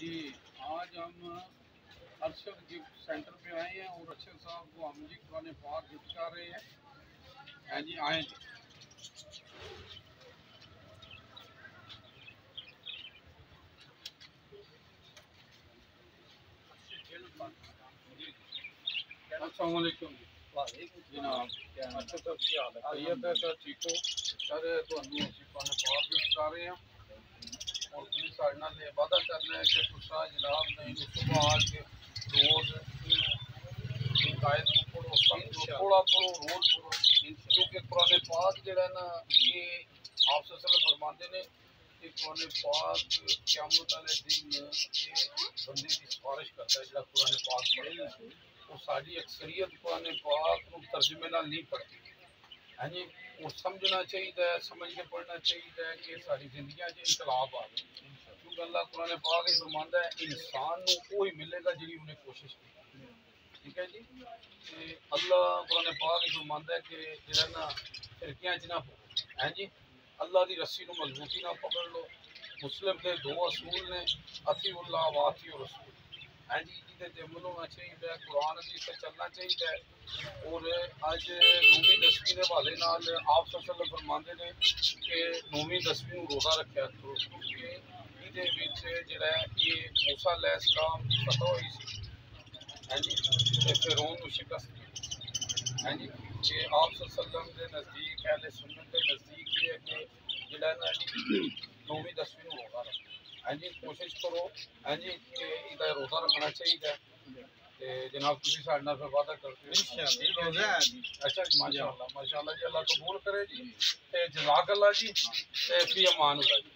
جی آج ہم Arshad gift centre پہ آئے ہیں اور ارشد صاحب کو ہم جی قرآن پاک گفٹ کر رہے ہیں جی آئیں جی السلام علیکم جناب اچھا سر کی حال ہے خیریت ہے سر ٹھیک ہو سر تھانوں اسی قرآن پاک گفٹ کر رہے ہیں اور تھی سارے نال وعدہ کرنا ہے کہ تسا جناب نے صبح آ کے روز آیت کو پڑھو سمجھو تھوڑا پڑھو روز پڑھو کیونکہ قرآن پاک جڑا ہے نا یہ آپ صلی اللہ علیہ وسلم فرماتے ہیں کہ قرآن پاک قیامت والے دن یہ بندے کی سفارش کرتا ہے جڑا قرآن پاک پڑھتا ہے اور ساری اکثریت قرآن پاک کو ترجمے نال نہیں پڑھتی ہاں جی اور سمجھنا چاہیے سمجھ کے پڑھنا چاہیے کہ ساری زندگیاں انقلاب آ گئے کیونکہ اللہ قرآن پاک ہی فرماندا ہے انسان کو وہی ملے گا جی انہیں کوشش کی ٹھیک ہے جی کہ اللہ قرآن پاک ہی فرماندا ہے کہ جڑا نا فرقیاں نہ ہو ہیں جی اللہ دی رسی نو مضبوطی نہ پکڑ لو مسلم دے دو اصول نے اطیع اللہ و اطیع الرسول ہیں جی جہاں تے عمل ہونا چاہیے قرآن حدیث سے چلنا چاہیے اور اج نویں دسویں کے حوالے نال آپ صلی اللہ علیہ وسلم فرماندے نے کہ نویں دسویں روزہ رکھیا کرو کیونکہ یہ جڑا ہے یہ موسیٰ علیہ السلام کی فتح ہوئی سی ہیں جی فرعون کو شکست دی ہیں جی کہ آپ صلی اللہ علیہ وسلم کے نزدیک اہل سنت کے نزدیک یہ ہے کہ جڑا ہے نا نویں دسویں روزہ رکھو ہیں جی کوشش کرو ہیں جی کہ یہ روزہ رکھنا چاہیے جناب تسی ساڈے نال وعدہ کرتے ہو اچھا ماشاءاللہ جی اللہ قبول کرے جی تے جزاک اللہ جی تے فی امان اللہ جی